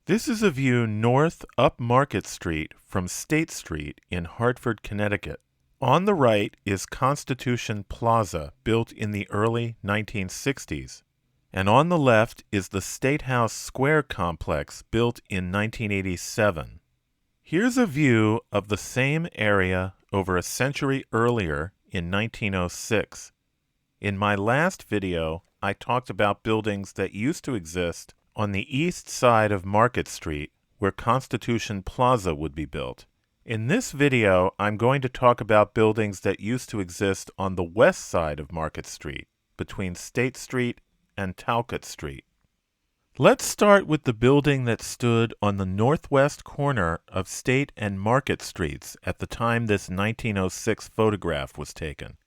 This is a view north up Market Street from State Street in Hartford, Connecticut. On the right is Constitution Plaza, built in the early 1960s. And on the left is the State House Square complex, built in 1987. Here's a view of the same area over a century earlier in 1906. In my last video, I talked about buildings that used to exist on the east side of Market Street, where Constitution Plaza would be built. In this video, I'm going to talk about buildings that used to exist on the west side of Market Street, between State Street and Talcott Street. Let's start with the building that stood on the northwest corner of State and Market Streets at the time this 1906 photograph was taken.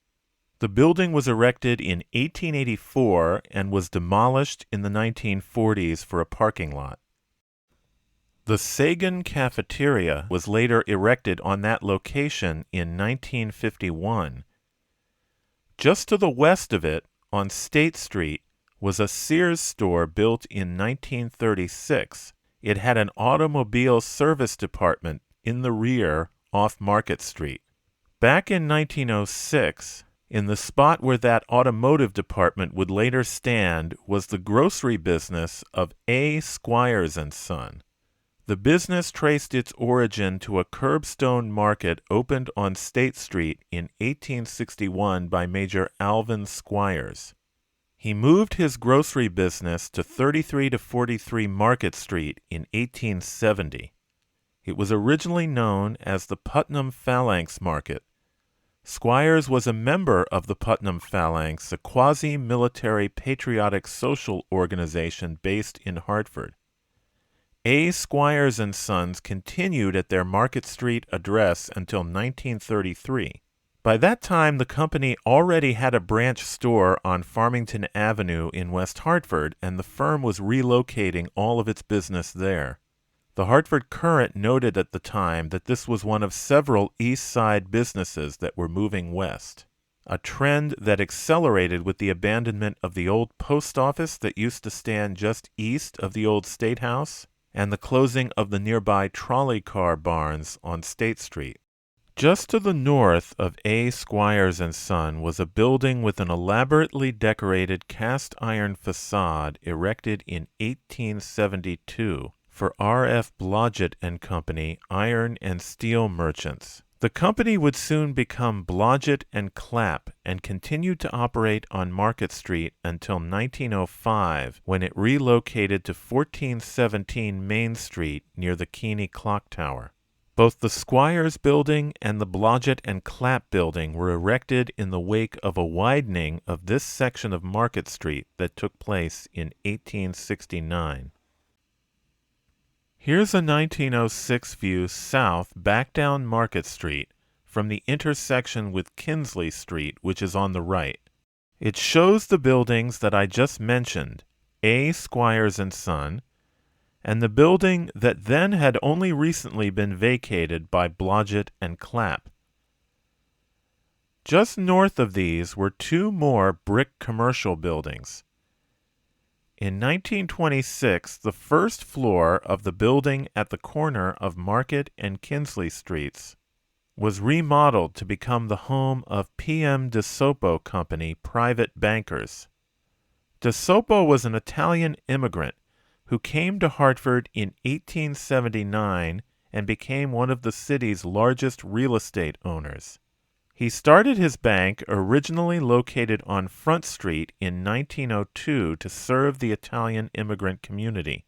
The building was erected in 1884 and was demolished in the 1940s for a parking lot. The Sagan Cafeteria was later erected on that location in 1951. Just to the west of it, on State Street, was a Sears store built in 1936. It had an automobile service department in the rear off Market Street. Back in 1906, in the spot where that automotive department would later stand was the grocery business of A. Squires & Son. The business traced its origin to a curbstone market opened on State Street in 1861 by Major Alvin Squires. He moved his grocery business to 33 to 43 Market Street in 1870. It was originally known as the Putnam Phalanx Market. Squires was a member of the Putnam Phalanx, a quasi-military patriotic social organization based in Hartford. A. Squires & Sons continued at their Market Street address until 1933. By that time, the company already had a branch store on Farmington Avenue in West Hartford, and the firm was relocating all of its business there. The Hartford Courant noted at the time that this was one of several East Side businesses that were moving west, a trend that accelerated with the abandonment of the old post office that used to stand just east of the old State House and the closing of the nearby trolley car barns on State Street. Just to the north of A. Squires & Son was a building with an elaborately decorated cast iron facade erected in 1872 for R.F. Blodgett & Company, iron and steel merchants. The company would soon become Blodgett & Clapp and continued to operate on Market Street until 1905, when it relocated to 1417 Main Street near the Keeney Clock Tower. Both the Squires Building and the Blodgett & Clapp Building were erected in the wake of a widening of this section of Market Street that took place in 1869. Here's a 1906 view south back down Market Street from the intersection with Kinsley Street, which is on the right. It shows the buildings that I just mentioned, A. Squires & Son, and the building that then had only recently been vacated by Blodgett & Clapp. Just north of these were two more brick commercial buildings. In 1926, the first floor of the building at the corner of Market and Kinsley Streets was remodeled to become the home of P.M. DeSopo Company private bankers. DeSopo was an Italian immigrant who came to Hartford in 1879 and became one of the city's largest real estate owners. He started his bank, originally located on Front Street, in 1902 to serve the Italian immigrant community.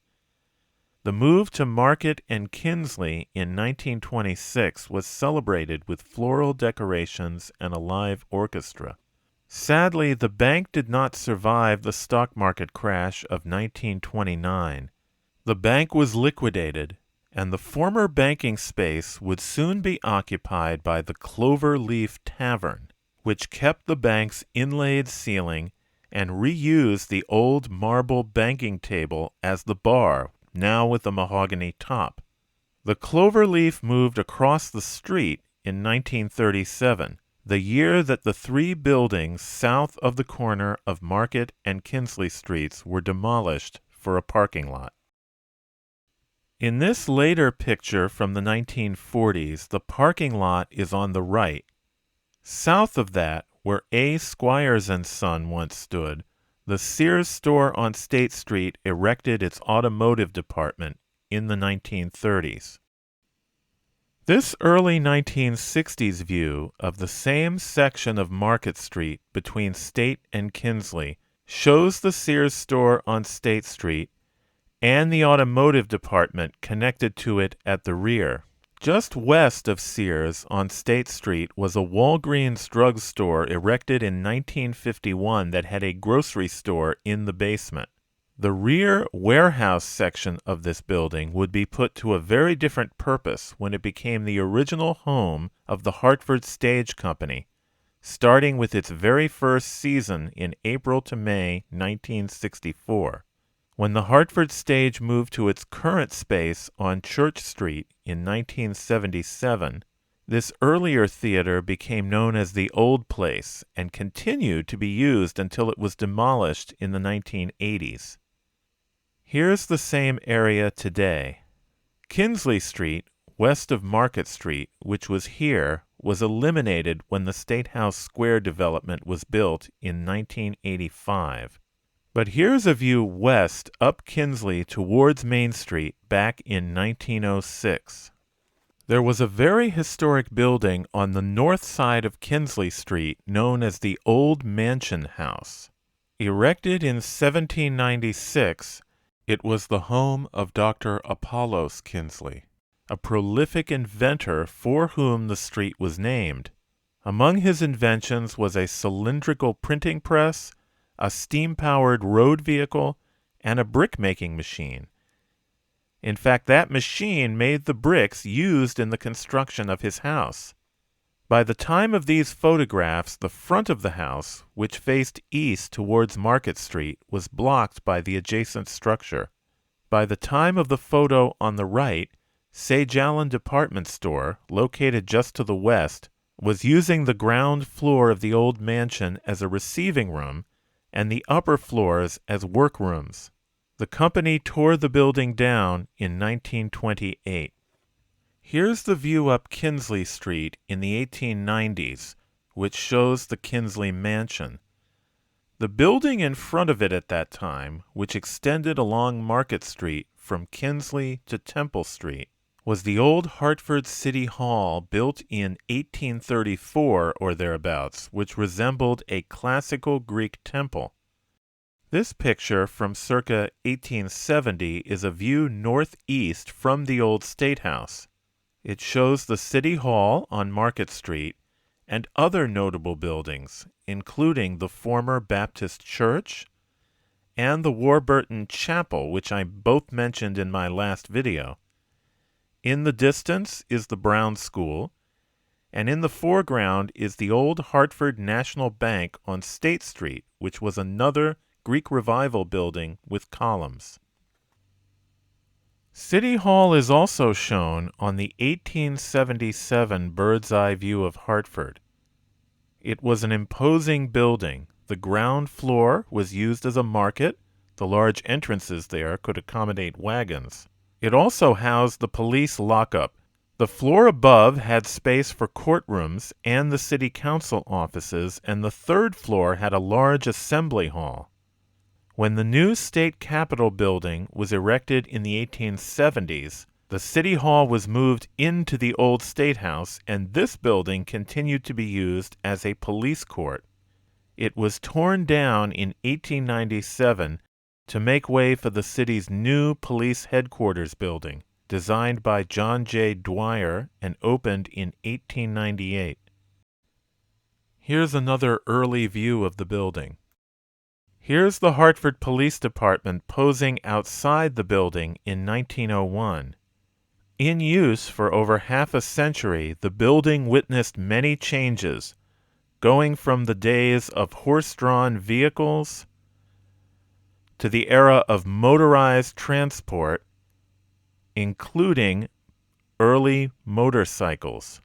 The move to Market and Kinsley in 1926 was celebrated with floral decorations and a live orchestra. Sadly, the bank did not survive the stock market crash of 1929. The bank was liquidated, and the former banking space would soon be occupied by the Clover Leaf Tavern, which kept the bank's inlaid ceiling and reused the old marble banking table as the bar, now with a mahogany top. The Clover Leaf moved across the street in 1937, the year that the three buildings south of the corner of Market and Kinsley Streets were demolished for a parking lot. In this later picture from the 1940s, the parking lot is on the right. South of that, where A. Squires & Son once stood, the Sears store on State Street erected its automotive department in the 1930s. This early 1960s view of the same section of Market Street between State and Kinsley shows the Sears store on State Street and the automotive department connected to it at the rear. Just west of Sears on State Street was a Walgreens drugstore erected in 1951 that had a grocery store in the basement. The rear warehouse section of this building would be put to a very different purpose when it became the original home of the Hartford Stage Company, starting with its very first season in April to May 1964. When the Hartford Stage moved to its current space on Church Street in 1977, this earlier theater became known as the Old Place and continued to be used until it was demolished in the 1980s. Here's the same area today. Kinsley Street, west of Market Street, which was here, was eliminated when the State House Square development was built in 1985. But here's a view west up Kinsley towards Main Street back in 1906. There was a very historic building on the north side of Kinsley Street known as the Old Mansion House. Erected in 1796, it was the home of Dr. Apollos Kinsley, a prolific inventor for whom the street was named. Among his inventions was a cylindrical printing press, a steam-powered road vehicle, and a brick-making machine. In fact, that machine made the bricks used in the construction of his house. By the time of these photographs, the front of the house, which faced east towards Market Street, was blocked by the adjacent structure. By the time of the photo on the right, Sage Allen Department Store, located just to the west, was using the ground floor of the old mansion as a receiving room and the upper floors as workrooms. The company tore the building down in 1928. Here's the view up Kinsley Street in the 1890s, which shows the Kinsley Mansion. The building in front of it at that time, which extended along Market Street from Kinsley to Temple Street, was the old Hartford City Hall built in 1834 or thereabouts, which resembled a classical Greek temple. This picture from circa 1870 is a view northeast from the old State House. It shows the City Hall on Market Street and other notable buildings, including the former Baptist Church and the Warburton Chapel, which I both mentioned in my last video. In the distance is the Brown School, and in the foreground is the old Hartford National Bank on State Street, which was another Greek Revival building with columns. City Hall is also shown on the 1877 bird's-eye view of Hartford. It was an imposing building. The ground floor was used as a market. The large entrances there could accommodate wagons. It also housed the police lockup. The floor above had space for courtrooms and the city council offices, and the third floor had a large assembly hall. When the new state capitol building was erected in the 1870s, the city hall was moved into the old State House, and this building continued to be used as a police court. It was torn down in 1897 to make way for the city's new police headquarters building, designed by John J. Dwyer and opened in 1898. Here's another early view of the building. Here's the Hartford Police Department posing outside the building in 1901. In use for over half a century, the building witnessed many changes, going from the days of horse-drawn vehicles to the era of motorized transport, including early motorcycles.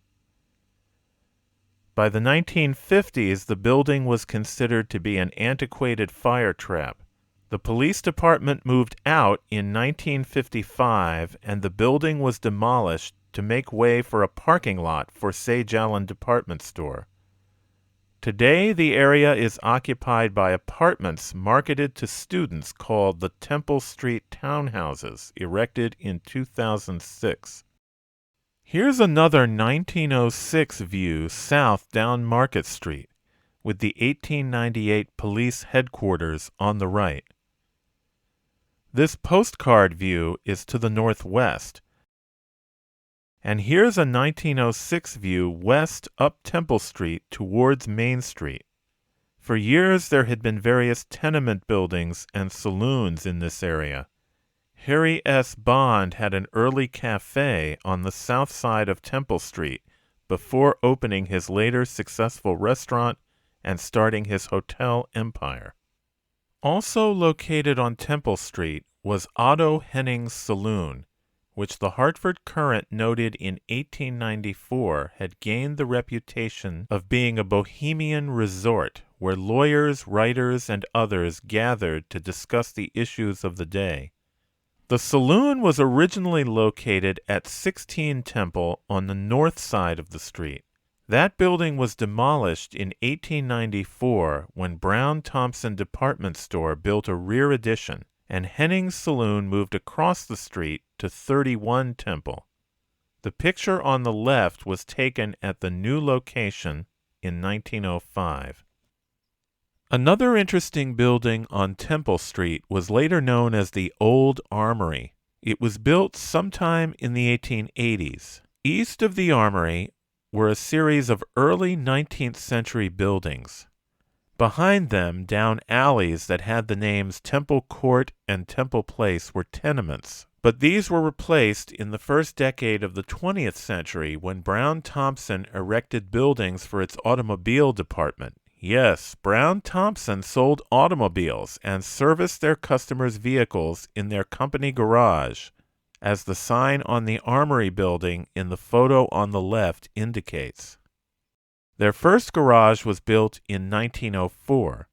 By the 1950s, the building was considered to be an antiquated fire trap. The police department moved out in 1955 and the building was demolished to make way for a parking lot for Sage Allen Department Store. Today, the area is occupied by apartments marketed to students called the Temple Street Townhouses, erected in 2006. Here's another 1906 view south down Market Street, with the 1898 police headquarters on the right. This postcard view is to the northwest. And here's a 1906 view west up Temple Street towards Main Street. For years there had been various tenement buildings and saloons in this area. Harry S. Bond had an early cafe on the south side of Temple Street before opening his later successful restaurant and starting his hotel empire. Also located on Temple Street was Otto Henning's Saloon, which the Hartford Courant noted in 1894 had gained the reputation of being a bohemian resort where lawyers, writers, and others gathered to discuss the issues of the day. The saloon was originally located at 16 Temple on the north side of the street. That building was demolished in 1894 when Brown Thompson Department Store built a rear addition, and Henning's Saloon moved across the street to 31 Temple. The picture on the left was taken at the new location in 1905. Another interesting building on Temple Street was later known as the Old Armory. It was built sometime in the 1880s. East of the Armory were a series of early 19th century buildings. Behind them, down alleys that had the names Temple Court and Temple Place were tenements, but these were replaced in the first decade of the 20th century when Brown Thompson erected buildings for its automobile department. Yes, Brown Thompson sold automobiles and serviced their customers' vehicles in their company garage, as the sign on the Armory building in the photo on the left indicates. Their first garage was built in 1904.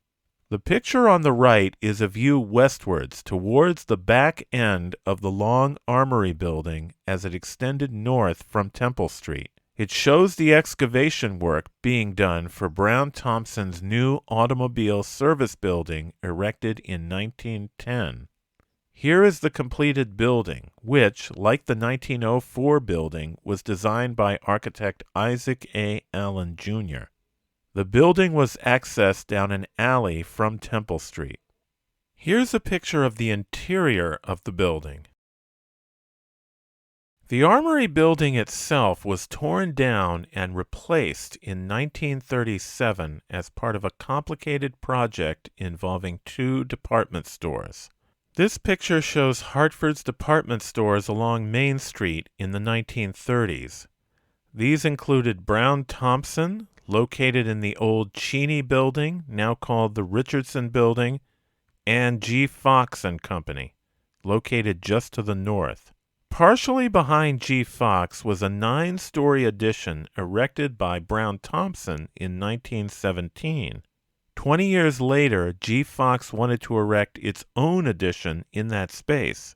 The picture on the right is a view westwards towards the back end of the long Armory building as it extended north from Temple Street. It shows the excavation work being done for Brown Thompson's new automobile service building erected in 1910. Here is the completed building, which, like the 1904 building, was designed by architect Isaac A. Allen, Jr. The building was accessed down an alley from Temple Street. Here's a picture of the interior of the building. The Armory building itself was torn down and replaced in 1937 as part of a complicated project involving 2 department stores. This picture shows Hartford's department stores along Main Street in the 1930s. These included Brown Thompson, located in the old Cheney building, now called the Richardson building, and G. Fox and Company, located just to the north. Partially behind G. Fox was a 9-story addition erected by Brown Thompson in 1917. 20 years later, G. Fox wanted to erect its own addition in that space.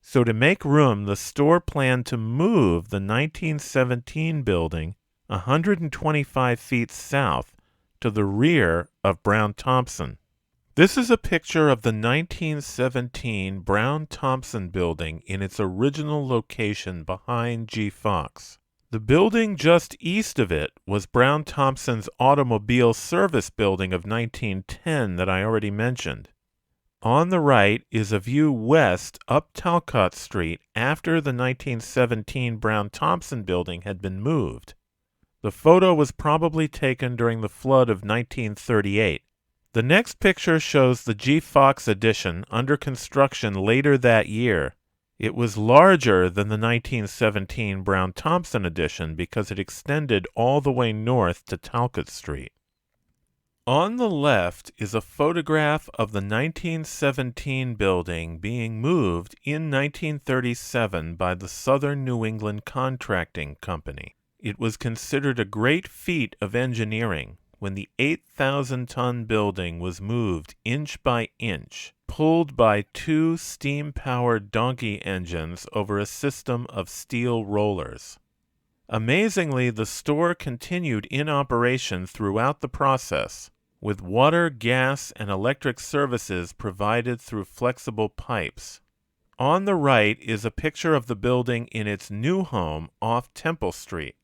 So to make room, the store planned to move the 1917 building 125 feet south to the rear of Brown Thompson. This is a picture of the 1917 Brown Thompson building in its original location behind G. Fox. The building just east of it was Brown Thompson's automobile service building of 1910 that I already mentioned. On the right is a view west up Talcott Street after the 1917 Brown Thompson building had been moved. The photo was probably taken during the flood of 1938. The next picture shows the G. Fox addition under construction later that year. It was larger than the 1917 Brown Thompson addition because it extended all the way north to Talcott Street. On the left is a photograph of the 1917 building being moved in 1937 by the Southern New England Contracting Company. It was considered a great feat of engineering when the 8,000-ton building was moved inch by inch pulled by two steam-powered donkey engines over a system of steel rollers. Amazingly, the store continued in operation throughout the process, with water, gas, and electric services provided through flexible pipes. On the right is a picture of the building in its new home off Temple Street.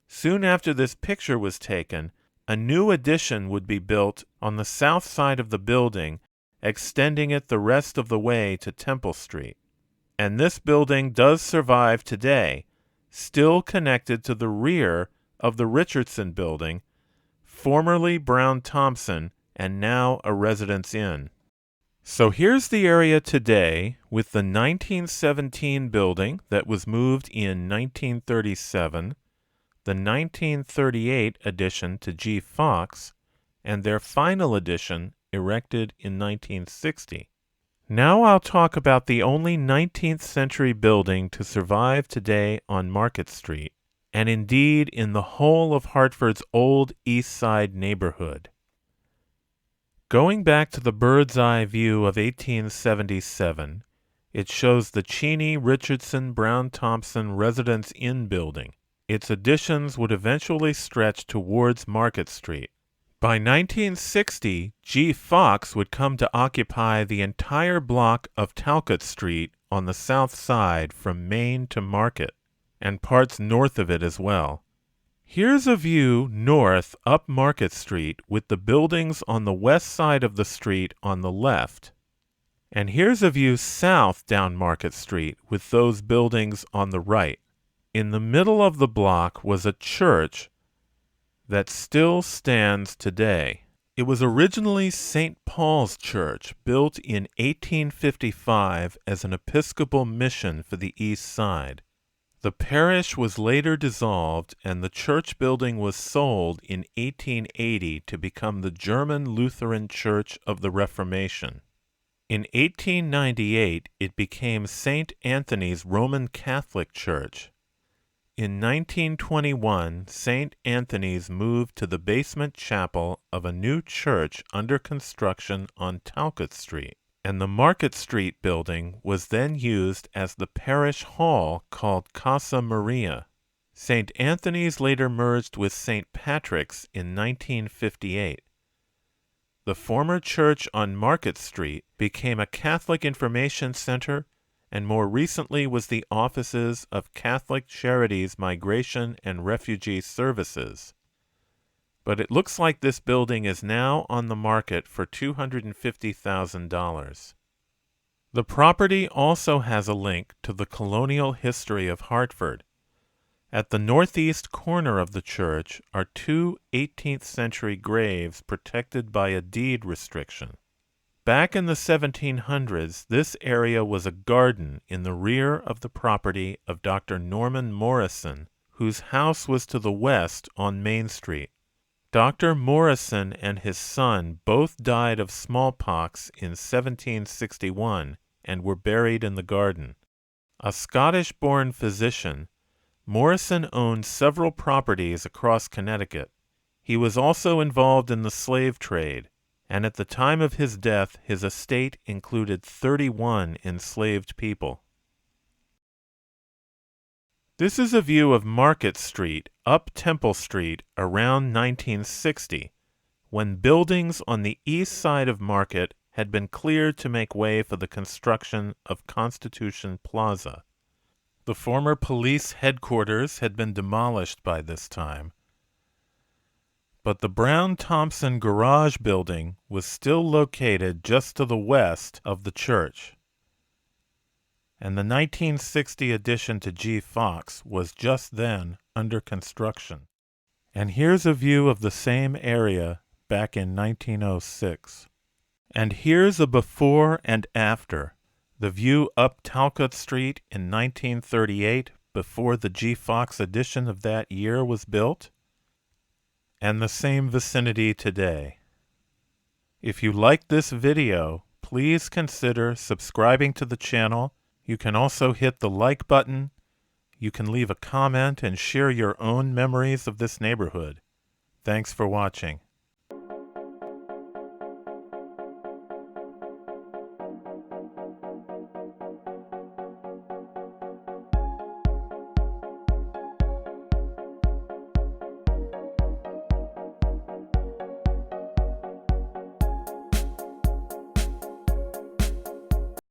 Soon after this picture was taken, a new addition would be built on the south side of the building, extending it the rest of the way to Temple Street. And this building does survive today, still connected to the rear of the Richardson Building, formerly Brown-Thompson and now a Residence Inn. So here's the area today with the 1917 building that was moved in 1937, the 1938 addition to G. Fox, and their final addition erected in 1960. Now I'll talk about the only 19th century building to survive today on Market Street, and indeed in the whole of Hartford's old East Side neighborhood. Going back to the bird's eye view of 1877, it shows the Cheney Richardson Brown-Thompson Residence Inn building. Its additions would eventually stretch towards Market Street. By 1960, G. Fox would come to occupy the entire block of Talcott Street on the south side from Main to Market, and parts north of it as well. Here's a view north up Market Street with the buildings on the west side of the street on the left. And here's a view south down Market Street with those buildings on the right. In the middle of the block was a church that still stands today. It was originally St. Paul's Church, built in 1855 as an Episcopal mission for the East Side. The parish was later dissolved and the church building was sold in 1880 to become the German Lutheran Church of the Reformation. In 1898, it became St. Anthony's Roman Catholic Church. In 1921, St. Anthony's moved to the basement chapel of a new church under construction on Talcott Street, and the Market Street building was then used as the parish hall called Casa Maria. St. Anthony's later merged with St. Patrick's in 1958. The former church on Market Street became a Catholic Information Center and more recently was the offices of Catholic Charities Migration and Refugee Services. But it looks like this building is now on the market for $250,000. The property also has a link to the colonial history of Hartford. At the northeast corner of the church are two 18th century graves protected by a deed restriction. Back in the 1700s, this area was a garden in the rear of the property of Dr. Norman Morrison, whose house was to the west on Main Street. Dr. Morrison and his son both died of smallpox in 1761 and were buried in the garden. A Scottish-born physician, Morrison owned several properties across Connecticut. He was also involved in the slave trade, and at the time of his death, his estate included 31 enslaved people. This is a view of Market Street up Temple Street around 1960, when buildings on the east side of Market had been cleared to make way for the construction of Constitution Plaza. The former police headquarters had been demolished by this time, but the Brown-Thompson Garage building was still located just to the west of the church, and the 1960 addition to G. Fox was just then under construction. And here's a view of the same area back in 1906. And here's a before and after, the view up Talcott Street in 1938 before the G. Fox addition of that year was built, and the same vicinity today. If you liked this video, please consider subscribing to the channel. You can also hit the like button. You can leave a comment and share your own memories of this neighborhood. Thanks for watching.